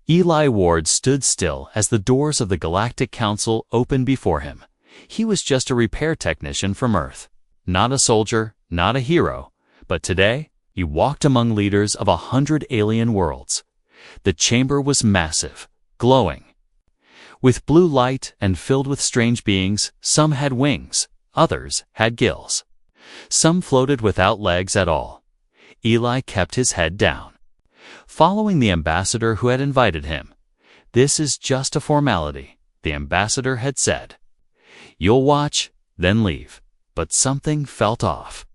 Eli Ward stood still as the doors of the Galactic Council opened before him. He was just a repair technician from Earth. Not a soldier, not a hero, but today he walked among leaders of 100 alien worlds. The chamber was massive, glowing with blue light and filled with strange beings. Some had wings, others had gills. Some floated without legs at all. Eli kept his head down, following the ambassador who had invited him. "This is just a formality," the ambassador had said. "You'll watch, then leave." But something felt off.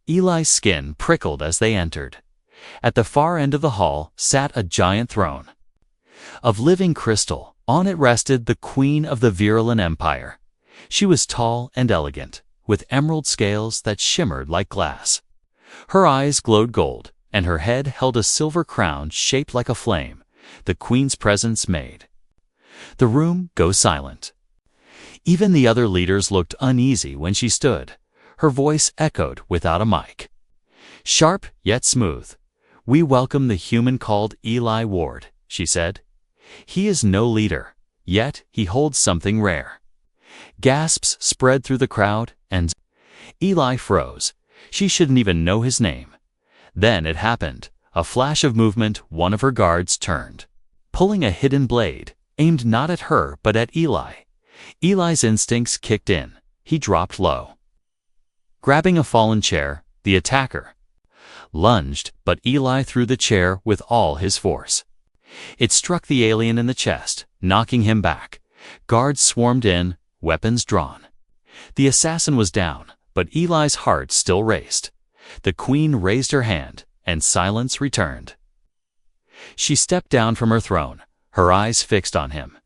Eli's skin prickled as they entered. At the far end of the hall sat a giant throne of living crystal. On it rested the Queen of the Virulent Empire. She was tall and elegant, with emerald scales that shimmered like glass. Her eyes glowed gold, and her head held a silver crown shaped like a flame. The Queen's presence made the room go silent. Even the other leaders looked uneasy when she stood. Her voice echoed without a mic. Sharp yet smooth. "We welcome the human called Eli Ward," she said. "He is no leader, yet he holds something rare." Gasps spread through the crowd, and Eli froze. She shouldn't even know his name. Then it happened. A flash of movement. One of her guards turned, pulling a hidden blade, aimed not at her but at Eli. Eli's instincts kicked in. He dropped low. Grabbing a fallen chair, the attacker lunged, but Eli threw the chair with all his force. It struck the alien in the chest, knocking him back. Guards swarmed in, weapons drawn. The assassin was down, but Eli's heart still raced. The Queen raised her hand, and silence returned. She stepped down from her throne, her eyes fixed on him.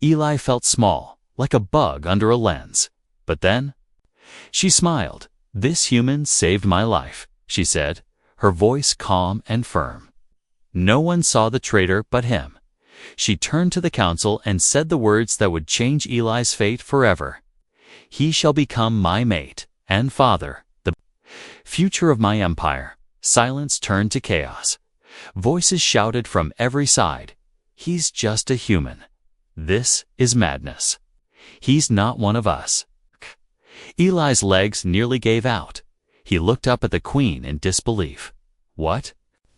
Eli felt small, like a bug under a lens. But then she smiled. "This human saved my life," she said, her voice calm and firm. No one saw the traitor but him. She turned to the council and said the words that would change Eli's fate forever. "He shall become my mate and father, the future of my empire." Silence turned to chaos. Voices shouted from every side. "He's just a human. This is madness. He's not one of us." Eli's legs nearly gave out. He looked up at the Queen in disbelief. "What?"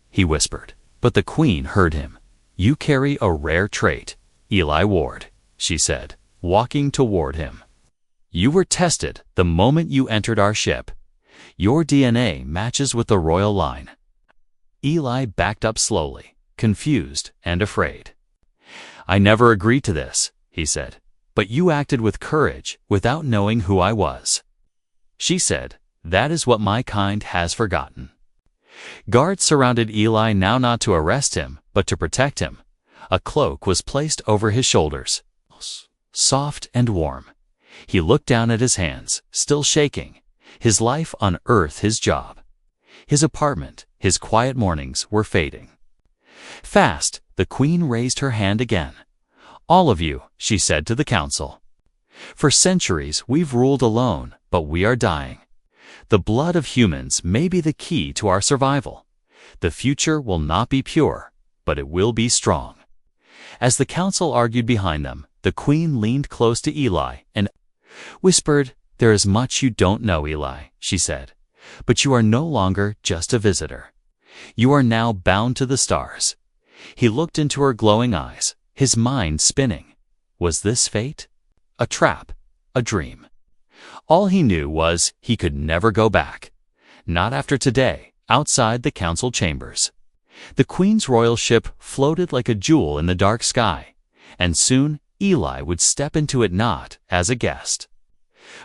he whispered. But the Queen heard him. "You carry a rare trait, Eli Ward," she said, walking toward him. "You were tested the moment you entered our ship. Your DNA matches with the royal line." Eli backed up slowly, confused and afraid. "I never agreed to this," he said. "But you acted with courage without knowing who I was." She said, "That is what my kind has forgotten." Guards surrounded Eli now, not to arrest him, but to protect him. A cloak was placed over his shoulders, soft and warm. He looked down at his hands, still shaking. His life on Earth, his job, his apartment, his quiet mornings were fading fast. The Queen raised her hand again. "All of you," she said to the council. "For centuries we've ruled alone, but we are dying. The blood of humans may be the key to our survival. The future will not be pure, but it will be strong." As the council argued behind them, the Queen leaned close to Eli and whispered, "There is much you don't know, Eli," she said. "But you are no longer just a visitor. You are now bound to the stars." He looked into her glowing eyes, his mind spinning. Was this fate? A trap? A dream? All he knew was he could never go back. Not after today, outside the council chambers. The Queen's royal ship floated like a jewel in the dark sky, and soon Eli would step into it not as a guest,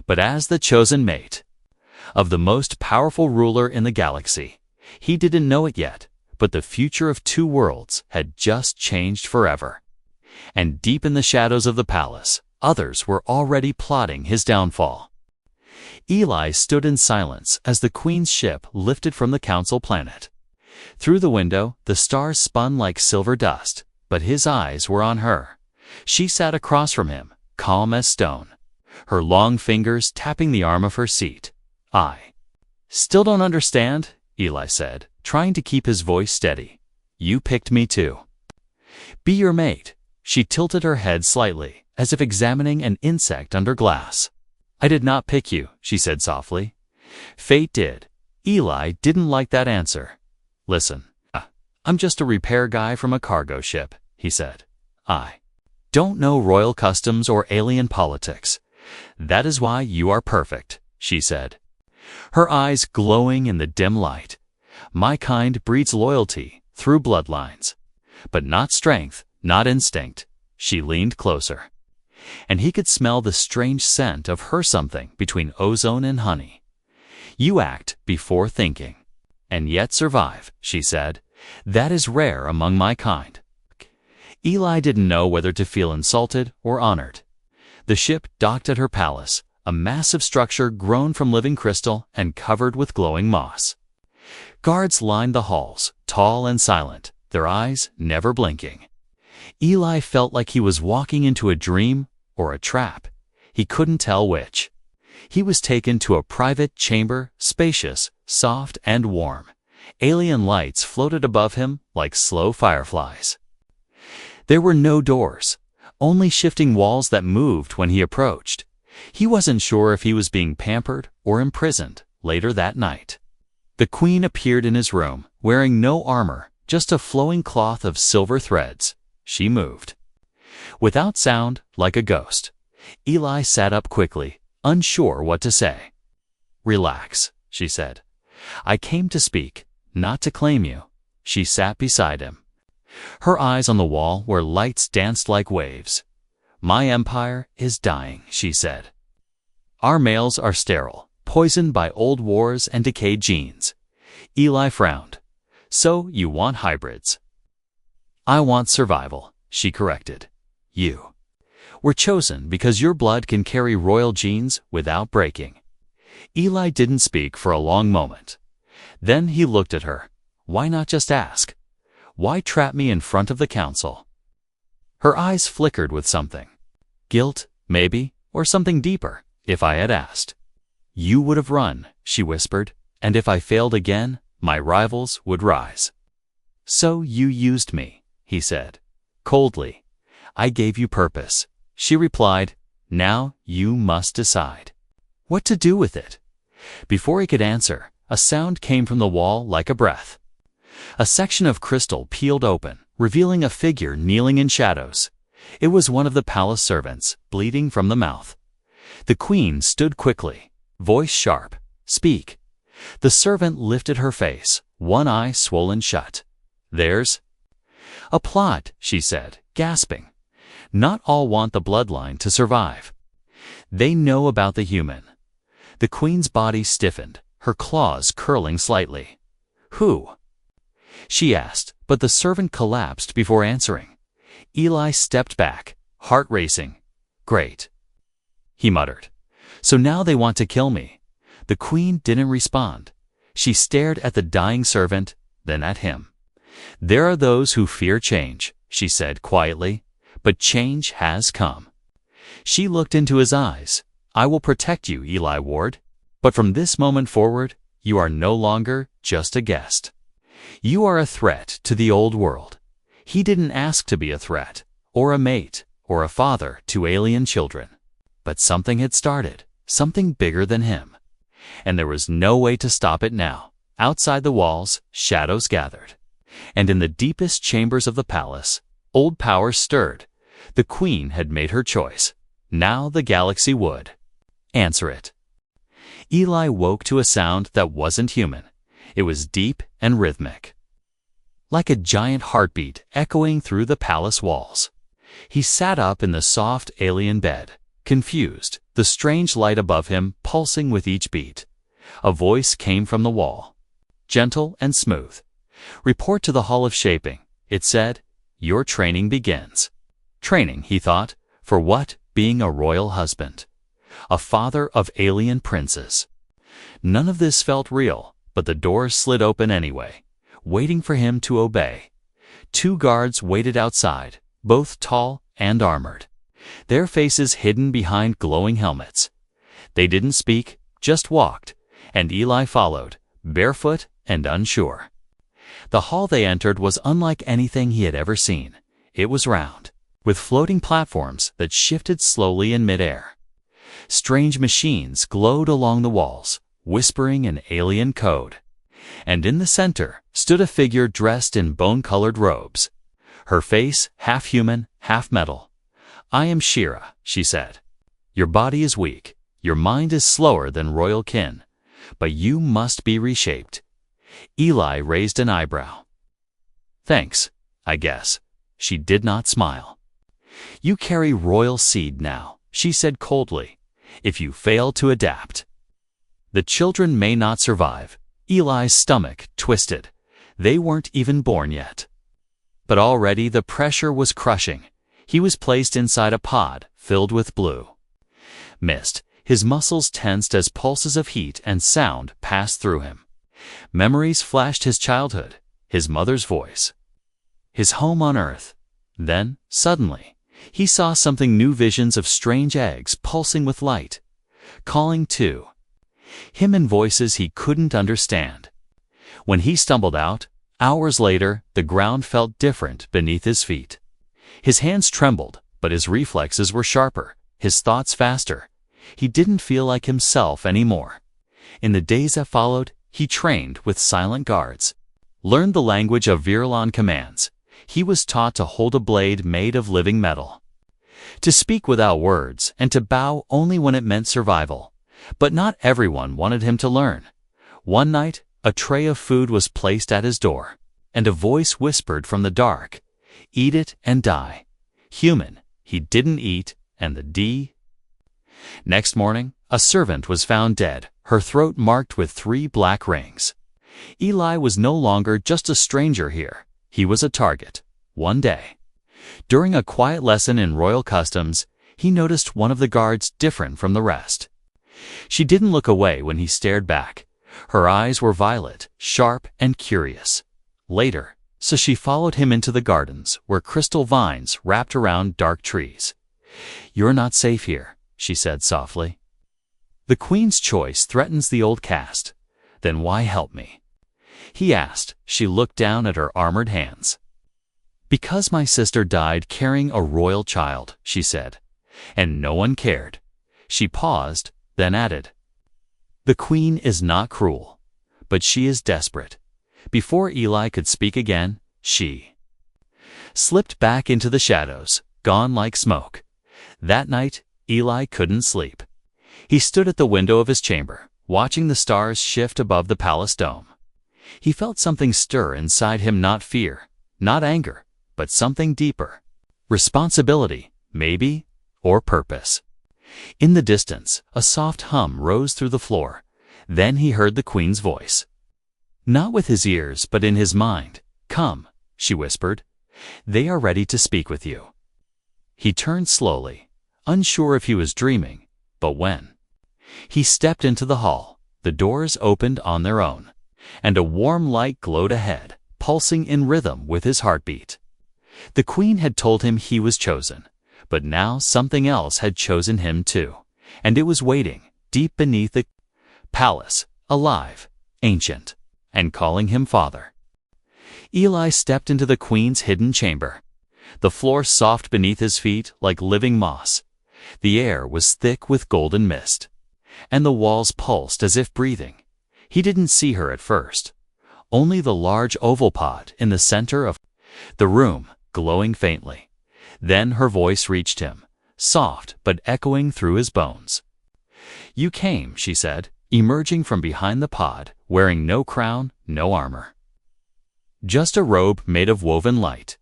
but as the chosen mate of the most powerful ruler in the galaxy. He didn't know it yet, but the future of two worlds had just changed forever. And deep in the shadows of the palace, others were already plotting his downfall. Eli stood in silence as the Queen's ship lifted from the council planet. Through the window, the stars spun like silver dust, but his eyes were on her. She sat across from him, calm as stone, her long fingers tapping the arm of her seat. "I still don't understand," Eli said, trying to keep his voice steady. "You picked me too." Be your mate. She tilted her head slightly, as if examining an insect under glass. I did not pick you, she said softly. Fate did. Eli didn't like that answer. Listen, I'm just a repair guy from a cargo ship, he said. I don't know royal customs or alien politics. That is why you are perfect, she said, her eyes glowing in the dim light. My kind breeds loyalty through bloodlines, but not strength, not instinct. She leaned closer, and he could smell the strange scent of her something between ozone and honey. You act before thinking, and yet survive, she said. That is rare among my kind. Eli didn't know whether to feel insulted or honored. The ship docked at her palace, a massive structure grown from living crystal and covered with glowing moss. Guards lined the halls, tall and silent, their eyes never blinking. Eli felt like he was walking into a dream or a trap. He couldn't tell which. He was taken to a private chamber, spacious, soft, and warm. Alien lights floated above him like slow fireflies. There were no doors, only shifting walls that moved when he approached. He wasn't sure if he was being pampered or imprisoned later that night. The queen appeared in his room, wearing no armor, just a flowing cloth of silver threads. She moved. Without sound, like a ghost. Eli sat up quickly, unsure what to say. Relax, she said. I came to speak, not to claim you. She sat beside him, her eyes on the wall where lights danced like waves. My empire is dying, she said. Our males are sterile, poisoned by old wars and decayed genes. Eli frowned. So you want hybrids? I want survival, she corrected. You were chosen because your blood can carry royal genes without breaking. Eli didn't speak for a long moment. Then he looked at her. Why not just ask? Why trap me in front of the council? Her eyes flickered with something. Guilt, maybe, or something deeper, if I had asked. You would have run, she whispered, and if I failed again, my rivals would rise. So you used me, he said, coldly. I gave you purpose, she replied. Now you must decide what to do with it. Before he could answer, a sound came from the wall like a breath. A section of crystal peeled open, revealing a figure kneeling in shadows. It was one of the palace servants, bleeding from the mouth. The queen stood quickly, voice sharp. Speak. The servant lifted her face, one eye swollen shut. There's a plot, she said, gasping. Not all want the bloodline to survive. They know about the human. The queen's body stiffened, her claws curling slightly. Who? She asked, but the servant collapsed before answering. Eli stepped back, heart racing. Great, he muttered. So now they want to kill me. The queen didn't respond. She stared at the dying servant, then at him. There are those who fear change, she said quietly, but change has come. She looked into his eyes. I will protect you, Eli Ward. But from this moment forward, you are no longer just a guest. You are a threat to the old world. He didn't ask to be a threat, or a mate, or a father to alien children. But something had started, something bigger than him. And there was no way to stop it now. Outside the walls, shadows gathered. And in the deepest chambers of the palace, old powers stirred. The queen had made her choice. Now the galaxy would answer it. Eli woke to a sound that wasn't human. It was deep and rhythmic, like a giant heartbeat echoing through the palace walls. He sat up in the soft alien bed, confused, the strange light above him pulsing with each beat. A voice came from the wall, gentle and smooth. Report to the Hall of Shaping, it said. Your training begins. Training, he thought, for what? Being a royal husband, a father of alien princes. None of this felt real, but the doors slid open anyway, waiting for him to obey. 2 guards waited outside, both tall and armored, their faces hidden behind glowing helmets. They didn't speak, just walked, and Eli followed, barefoot and unsure. The hall they entered was unlike anything he had ever seen. It was round, with floating platforms that shifted slowly in midair. Strange machines glowed along the walls, whispering an alien code. And in the center stood a figure dressed in bone-colored robes, her face half human, half metal. "I am Shira," she said. "Your body is weak, your mind is slower than royal kin, but you must be reshaped." Eli raised an eyebrow. "Thanks, I guess." She did not smile. "You carry royal seed now," she said coldly, "if you fail to adapt. The children may not survive." Eli's stomach twisted. They weren't even born yet. But already the pressure was crushing. He was placed inside a pod filled with blue mist. His muscles tensed as pulses of heat and sound passed through him. Memories flashed: his childhood, his mother's voice, his home on Earth. Then, suddenly, he saw something new: visions of strange eggs pulsing with light, calling to him in voices he couldn't understand. When he stumbled out, hours later, the ground felt different beneath his feet. His hands trembled, but his reflexes were sharper, his thoughts faster. He didn't feel like himself anymore. In the days that followed, he trained with silent guards, learned the language of Virulon commands. He was taught to hold a blade made of living metal, to speak without words, and to bow only when it meant survival. But not everyone wanted him to learn. One night, a tray of food was placed at his door, and a voice whispered from the dark, "Eat it and die." Human, he didn't eat, and the D. Next morning, a servant was found dead, her throat marked with 3 black rings. Eli was no longer just a stranger here. He was a target. One day, during a quiet lesson in royal customs, he noticed one of the guards different from the rest. She didn't look away when he stared back. Her eyes were violet, sharp, and curious. Later, so she followed him into the gardens, where crystal vines wrapped around dark trees. "You're not safe here," she said softly. "The Queen's choice threatens the old caste. Then why help me?" he asked. She looked down at her armored hands. "Because my sister died carrying a royal child," she said, "and no one cared." She paused, then added, "The Queen is not cruel, but she is desperate." Before Eli could speak again, she slipped back into the shadows, gone like smoke. That night, Eli couldn't sleep. He stood at the window of his chamber, watching the stars shift above the palace dome. He felt something stir inside him: not fear, not anger, but something deeper. Responsibility, maybe, or purpose. In the distance, a soft hum rose through the floor. Then he heard the Queen's voice. Not with his ears, but in his mind. "Come," she whispered. "They are ready to speak with you." He turned slowly, unsure if he was dreaming, but when he stepped into the hall, the doors opened on their own, and a warm light glowed ahead, pulsing in rhythm with his heartbeat. The Queen had told him he was chosen, but now something else had chosen him too, and it was waiting, deep beneath the palace, alive, ancient, and calling him father. Eli stepped into the Queen's hidden chamber. The floor soft beneath his feet like living moss. The air was thick with golden mist, and the walls pulsed as if breathing. He didn't see her at first, only the large oval pod in the center of the room, glowing faintly. Then her voice reached him, soft but echoing through his bones. "You came," she said, emerging from behind the pod, wearing no crown, no armor, just a robe made of woven light.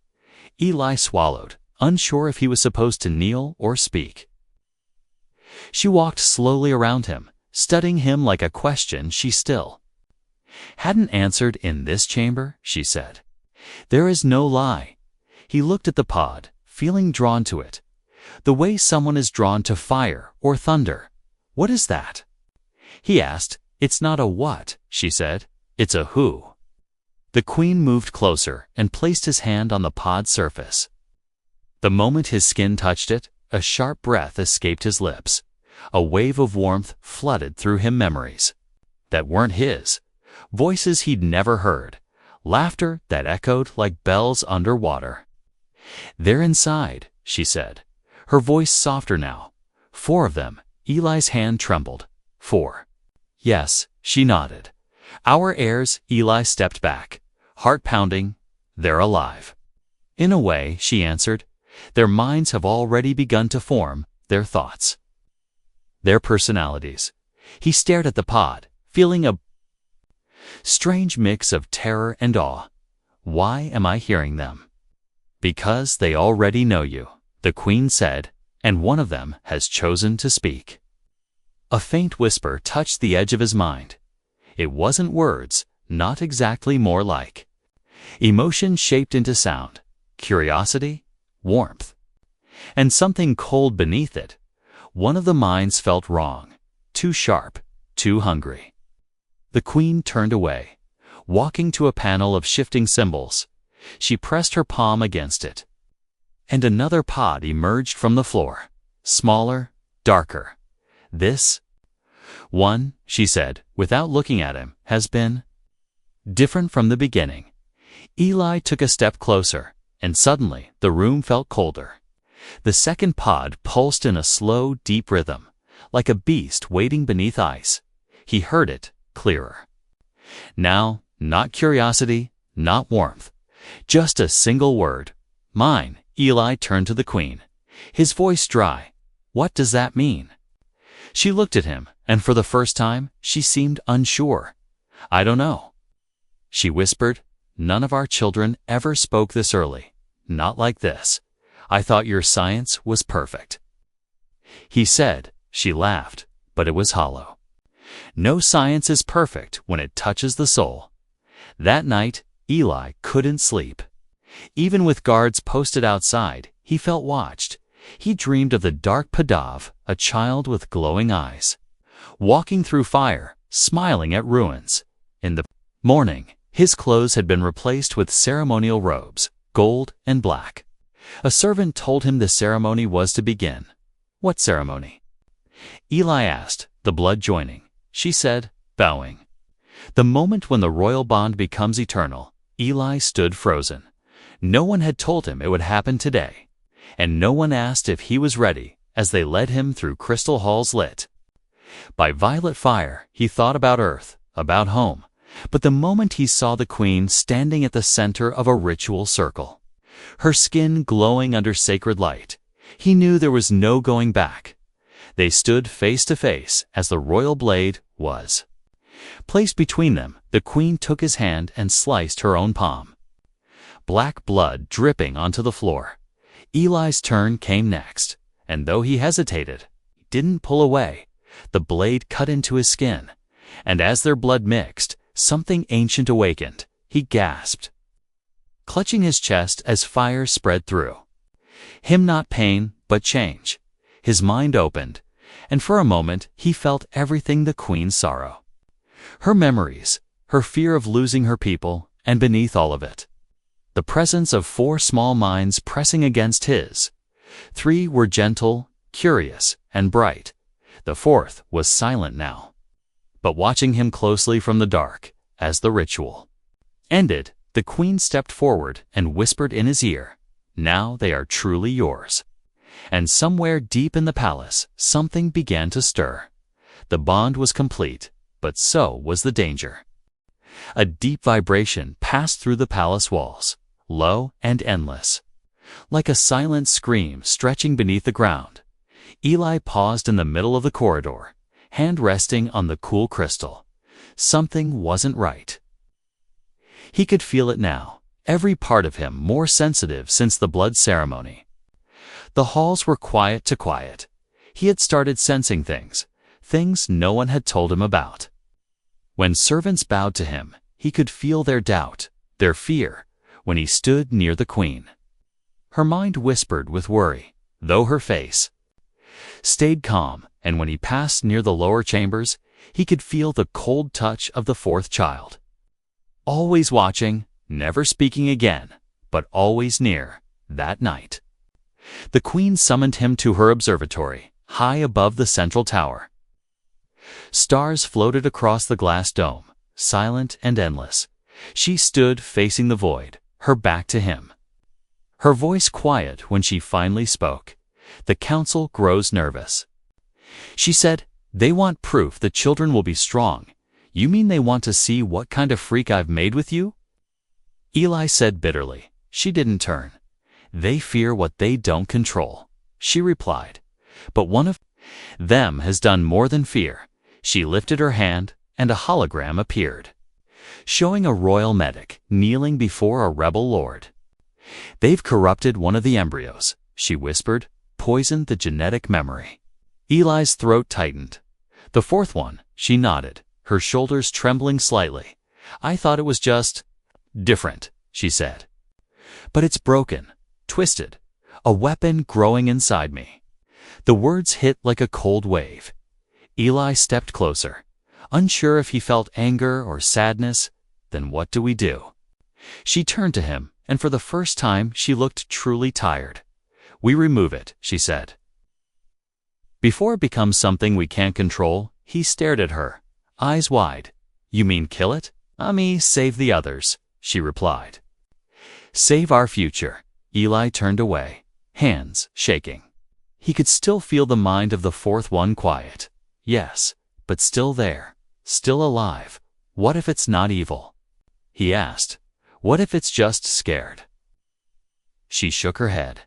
Eli swallowed, unsure if he was supposed to kneel or speak. She walked slowly around him, studying him like a question she still hadn't answered. "In this chamber," she said, "there is no lie." He looked at the pod, feeling drawn to it, the way someone is drawn to fire or thunder. "What is that?" he asked. "It's not a what," she said, "it's a who." The Queen moved closer and placed his hand on the pod's surface. The moment his skin touched it, a sharp breath escaped his lips. A wave of warmth flooded through him, memories that weren't his, voices he'd never heard, laughter that echoed like bells underwater. "They're inside," she said, her voice softer now. "4 of them." Eli's hand trembled. "4." "Yes," she nodded. "Our heirs." Eli stepped back, heart pounding. "They're alive." "In a way," she answered. "Their minds have already begun to form, their thoughts, their personalities." He stared at the pod, feeling a strange mix of terror and awe. "Why am I hearing them?" "Because they already know you," the Queen said, "and one of them has chosen to speak." A faint whisper touched the edge of his mind. It wasn't words, not exactly, more like emotion shaped into sound, curiosity, warmth, and something cold beneath it. One of the minds felt wrong, too sharp, too hungry. The Queen turned away, walking to a panel of shifting symbols. She pressed her palm against it, and another pod emerged from the floor, smaller, darker. "This one," she said, without looking at him, "has been different from the beginning." Eli took a step closer, and suddenly the room felt colder. The second pod pulsed in a slow, deep rhythm, like a beast waiting beneath ice. He heard it clearer. Now, not curiosity, not warmth, just a single word. "Mine." Eli turned to the Queen, his voice dry. "What does that mean?" She looked at him, and for the first time, she seemed unsure. "I don't know," she whispered. "None of our children ever spoke this early. Not like this. I thought your science was perfect." He said. She laughed, but it was hollow. "No science is perfect when it touches the soul." That night, Eli couldn't sleep. Even with guards posted outside, he felt watched. He dreamed of the dark Padav, a child with glowing eyes, walking through fire, smiling at ruins. In the morning, his clothes had been replaced with ceremonial robes, gold and black. A servant told him the ceremony was to begin. "What ceremony?" Eli asked. "The blood joining," she said, bowing. The moment when the royal bond becomes eternal. Eli stood frozen. No one had told him it would happen today, and no one asked if he was ready as they led him through crystal halls lit by violet fire. He thought about Earth, about home, but the moment he saw the Queen standing at the center of a ritual circle, her skin glowing under sacred light, he knew there was no going back. They stood face to face as the royal blade was placed between them. The Queen took his hand and sliced her own palm, black blood dripping onto the floor. Eli's turn came next, and though he hesitated, he didn't pull away. The blade cut into his skin, and as their blood mixed, something ancient awakened. He gasped, clutching his chest as fire spread through him. Not pain, but change. His mind opened, and for a moment he felt everything: the Queen's sorrow, her memories, her fear of losing her people, and beneath all of it, the presence of 4 small minds pressing against his. 3 were gentle, curious, and bright. The 4th was silent now, but watching him closely from the dark. As the ritual ended, the Queen stepped forward and whispered in his ear, "Now they are truly yours." And somewhere deep in the palace, something began to stir. The bond was complete, but so was the danger. A deep vibration passed through the palace walls, low and endless, like a silent scream stretching beneath the ground. Eli paused in the middle of the corridor, hand resting on the cool crystal. Something wasn't right. He could feel it now, every part of him more sensitive since the blood ceremony. The halls were quiet to quiet. He had started sensing things no one had told him about. When servants bowed to him, he could feel their doubt, their fear, when he stood near the Queen. Her mind whispered with worry, though her face stayed calm, and when he passed near the lower chambers, he could feel the cold touch of the 4th child. Always watching, never speaking again, but always near. That night, the Queen summoned him to her observatory, high above the central tower. Stars floated across the glass dome, silent and endless. She stood facing the void, her back to him, her voice quiet when she finally spoke. The council grows nervous. She said, "They want proof the children will be strong. You mean they want to see what kind of freak I've made with you?" Eli said bitterly. She didn't turn. "They fear what they don't control," she replied. "But one of them has done more than fear." She lifted her hand, and a hologram appeared, showing a royal medic kneeling before a rebel lord. "They've corrupted one of the embryos," she whispered, "poisoned the genetic memory." Eli's throat tightened. "The fourth one," she nodded, her shoulders trembling slightly. "I thought it was just different," she said. "But it's broken, twisted, a weapon growing inside me." The words hit like a cold wave. Eli stepped closer, unsure if he felt anger or sadness. "Then what do we do?" She turned to him, and for the first time she looked truly tired. "We remove it," she said. "Before it becomes something we can't control." He stared at her, eyes wide. "You mean kill it?" Save the others," she replied. "Save our future." Eli turned away, hands shaking. He could still feel the mind of the fourth one quiet. Yes, but still there, still alive. "What if it's not evil?" he asked. "What if it's just scared?" She shook her head.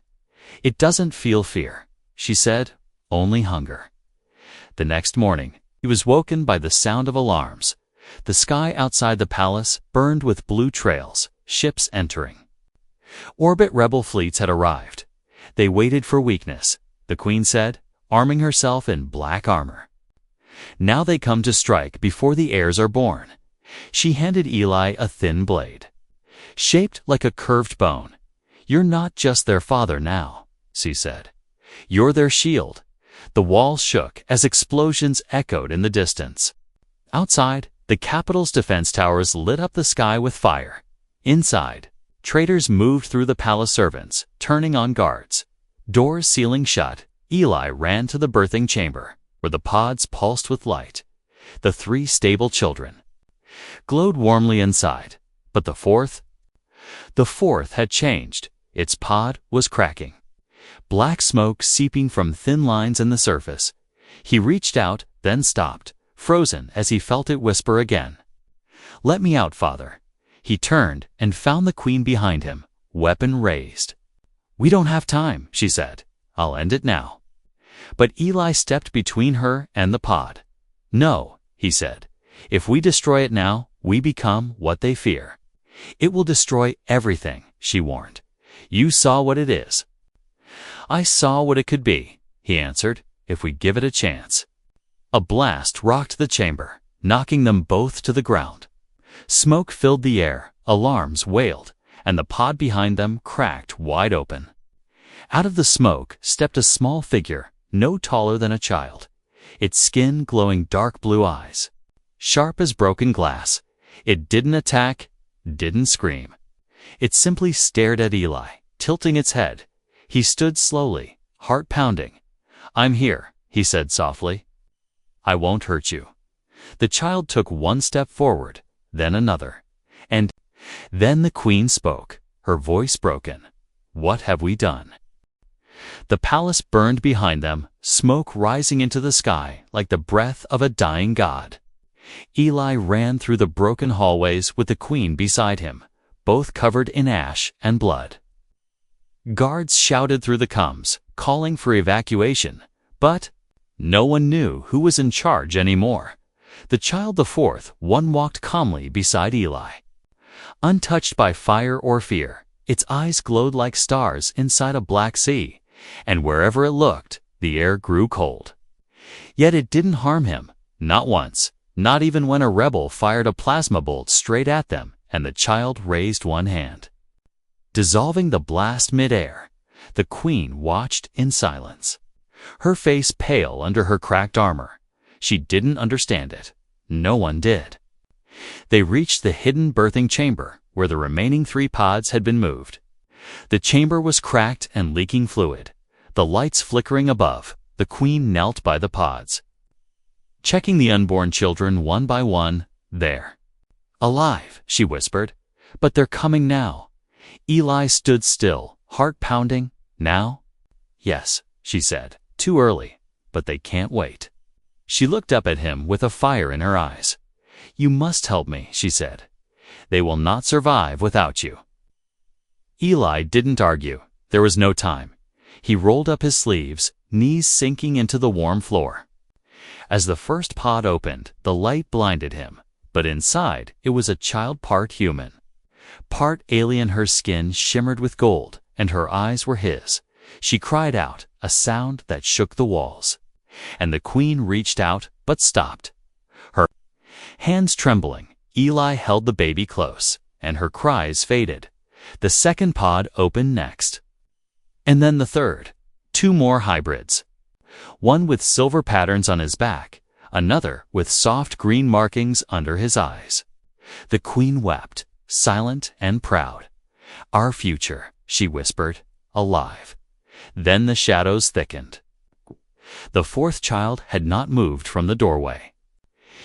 "It doesn't feel fear," she said, "only hunger." The next morning, he was woken by the sound of alarms. The sky outside the palace burned with blue trails, ships entering. Orbit rebel fleets had arrived. They waited for weakness, the queen said, arming herself in black armor. "Now they come to strike before the heirs are born." She handed Eli a thin blade, shaped like a curved bone. "You're not just their father now," she said. "You're their shield." The walls shook as explosions echoed in the distance. Outside, the capital's defense towers lit up the sky with fire. Inside, traitors moved through the palace servants, turning on guards. Doors sealing shut, Eli ran to the birthing chamber, where the pods pulsed with light. The 3 stable children glowed warmly inside, but the fourth had changed. Its pod was cracking, black smoke seeping from thin lines in the surface. He reached out, then stopped, frozen as he felt it whisper again. "Let me out, father." He turned and found the queen behind him, weapon raised. "We don't have time," she said. "I'll end it now." But Eli stepped between her and the pod. "No," he said. "If we destroy it now, we become what they fear." "It will destroy everything," she warned. "You saw what it is." "I saw what it could be," he answered, "if we give it a chance." A blast rocked the chamber, knocking them both to the ground. Smoke filled the air, alarms wailed, and the pod behind them cracked wide open. Out of the smoke stepped a small figure, no taller than a child, its skin glowing dark blue eyes, sharp as broken glass. It didn't attack, didn't scream. It simply stared at Eli, tilting its head. He stood slowly, heart pounding. "I'm here," he said softly. "I won't hurt you." The child took one step forward, then another. And then the queen spoke, her voice broken. "What have we done?" The palace burned behind them, smoke rising into the sky like the breath of a dying god. Eli ran through the broken hallways with the queen beside him, both covered in ash and blood. Guards shouted through the comms, calling for evacuation, but no one knew who was in charge anymore. The child, the fourth one, walked calmly beside Eli, untouched by fire or fear. Its eyes glowed like stars inside a black sea, and wherever it looked, the air grew cold. Yet it didn't harm him, not once, not even when a rebel fired a plasma bolt straight at them and the child raised one hand. Dissolving the blast mid-air, the queen watched in silence, her face pale under her cracked armor. She didn't understand it. No one did. They reached the hidden birthing chamber, where the remaining 3 pods had been moved. The chamber was cracked and leaking fluid, the lights flickering above. The queen knelt by the pods, checking the unborn children one by one. "They're alive," she whispered. "But they're coming now." Eli stood still, heart pounding. Now? Yes, she said. Too early, but they can't wait. She looked up at him with a fire in her eyes. You must help me, she said. They will not survive without you. Eli didn't argue. There was no time. He rolled up his sleeves, knees sinking into the warm floor. As the first pod opened, the light blinded him, but inside it was a child part human. Part alien, her skin shimmered with gold, and her eyes were his. She cried out, a sound that shook the walls. And the queen reached out, but stopped. Her hands trembling, Eli held the baby close, and her cries faded. The second pod opened next. And then the third. 2 more hybrids. One with silver patterns on his back, another with soft green markings under his eyes. The queen wept, silent and proud. Our future, she whispered, alive. Then the shadows thickened. The fourth child had not moved from the doorway.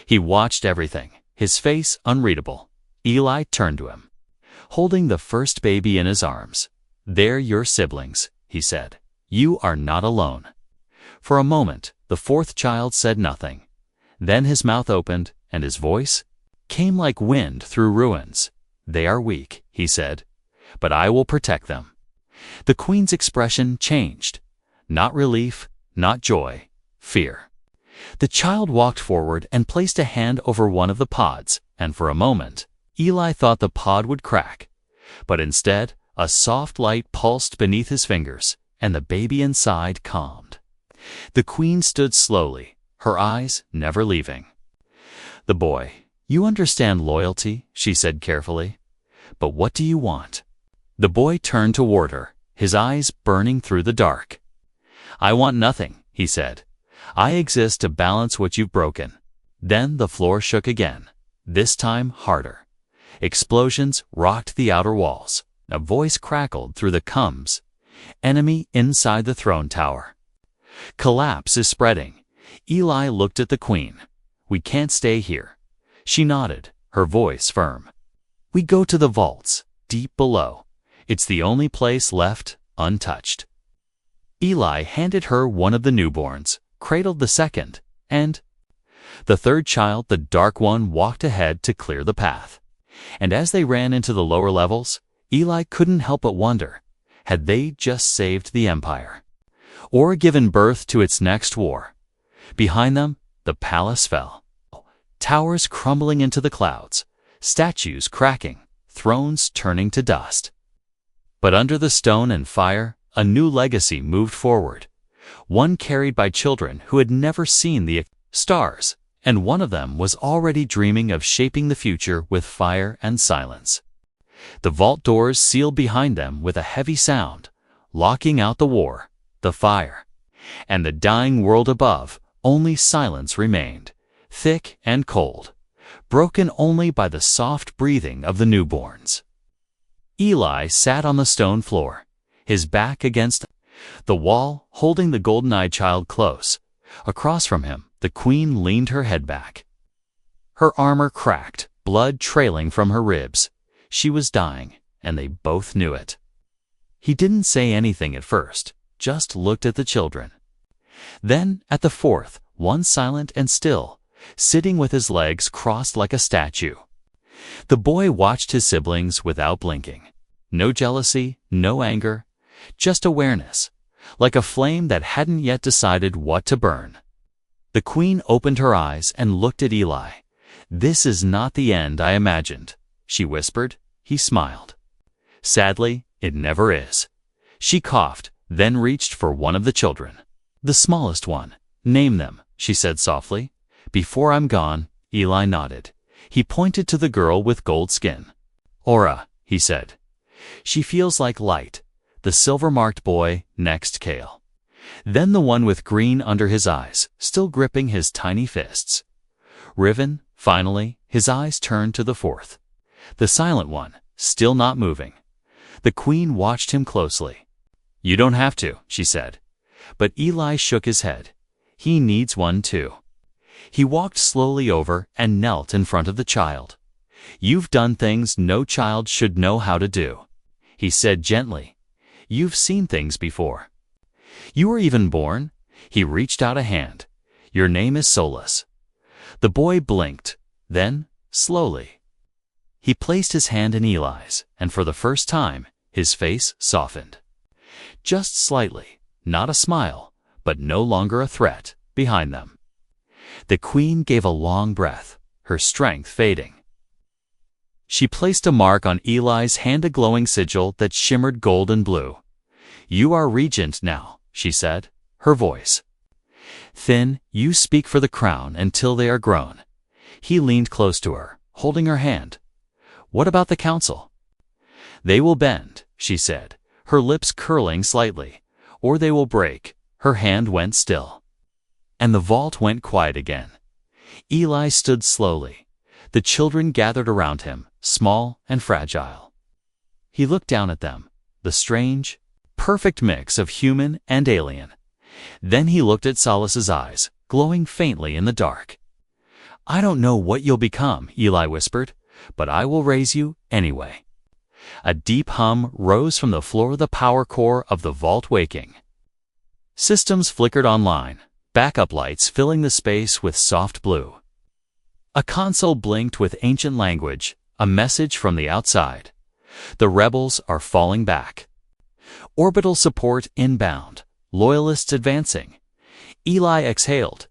He watched everything, his face unreadable. Eli turned to him, holding the first baby in his arms. They're your siblings, he said. You are not alone. For a moment, the fourth child said nothing. Then his mouth opened, and his voice came like wind through ruins. They are weak, he said, but I will protect them. The queen's expression changed. Not relief, not joy, fear. The child walked forward and placed a hand over one of the pods, and for a moment, Eli thought the pod would crack. But instead, a soft light pulsed beneath his fingers, and the baby inside calmed. The queen stood slowly, her eyes never leaving. The boy, you understand loyalty, she said carefully. But what do you want? The boy turned toward her, his eyes burning through the dark. I want nothing, he said. I exist to balance what you've broken. Then the floor shook again, this time harder. Explosions rocked the outer walls. A voice crackled through the combs. Enemy inside the throne tower. Collapse is spreading. Eli looked at the queen. We can't stay here. She nodded, her voice firm. We go to the vaults, deep below. It's the only place left untouched. Eli handed her one of the newborns, cradled the second, and the third child, the dark one, walked ahead to clear the path. And as they ran into the lower levels, Eli couldn't help but wonder, had they just saved the empire? Or given birth to its next war? Behind them, the palace fell. Towers crumbling into the clouds, statues cracking, thrones turning to dust. But under the stone and fire, a new legacy moved forward. One carried by children who had never seen the stars, and one of them was already dreaming of shaping the future with fire and silence. The vault doors sealed behind them with a heavy sound, locking out the war, the fire. And the dying world above, only silence remained, thick and cold, broken only by the soft breathing of the newborns. Eli sat on the stone floor, his back against the wall, holding the golden-eyed child close. Across from him, the queen leaned her head back. Her armor cracked, blood trailing from her ribs. She was dying, and they both knew it. He didn't say anything at first, just looked at the children. Then, at the fourth, one silent and still, sitting with his legs crossed like a statue. The boy watched his siblings without blinking. No jealousy, no anger, just awareness, like a flame that hadn't yet decided what to burn. The queen opened her eyes and looked at Eli. This is not the end I imagined, she whispered. He smiled. Sadly, it never is. She coughed, then reached for one of the children. The smallest one. Name them, she said softly. Before I'm gone, Eli nodded. He pointed to the girl with gold skin. Aura, he said. She feels like light. The silver-marked boy, next Kale. Then the one with green under his eyes, still gripping his tiny fists. Riven, finally, his eyes turned to the fourth. The silent one, still not moving. The queen watched him closely. You don't have to, she said. But Eli shook his head. He needs one too. He walked slowly over and knelt in front of the child. You've done things no child should know how to do, he said gently. You've seen things before. You were even born. He reached out a hand. Your name is Solus. The boy blinked. Then, slowly, he placed his hand in Eli's, and for the first time, his face softened. Just slightly, not a smile, but no longer a threat, behind them. The queen gave a long breath, her strength fading. She placed a mark on Eli's hand, a glowing sigil that shimmered gold and blue. You are regent now, she said, her voice thin. You speak for the crown until they are grown. He leaned close to her, holding her hand. What about the council? They will bend, she said, her lips curling slightly, or they will break. Her hand went still. And the vault went quiet again. Eli stood slowly. The children gathered around him, small and fragile. He looked down at them, the strange, perfect mix of human and alien. Then he looked at Solus's eyes, glowing faintly in the dark. I don't know what you'll become, Eli whispered, but I will raise you anyway. A deep hum rose from the floor of the power core of the vault, waking. Systems flickered online, backup lights filling the space with soft blue. A console blinked with ancient language, a message from the outside. The rebels are falling back. Orbital support inbound, loyalists advancing. Eli exhaled.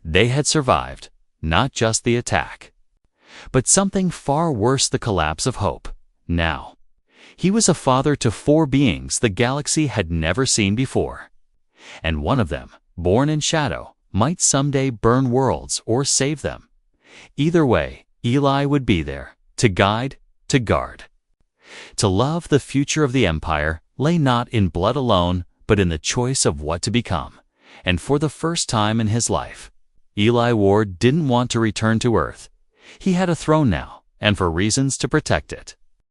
They had survived, not just the attack, but something far worse, the collapse of hope. Now, he was a father to 4 beings the galaxy had never seen before. And one of them, born in shadow, might someday burn worlds or save them. Either way, Eli would be there, to guide, to guard. To love. The future of the Empire lay not in blood alone, but in the choice of what to become. And for the first time in his life, Eli Ward didn't want to return to Earth. He had a throne now, and for reasons to protect it.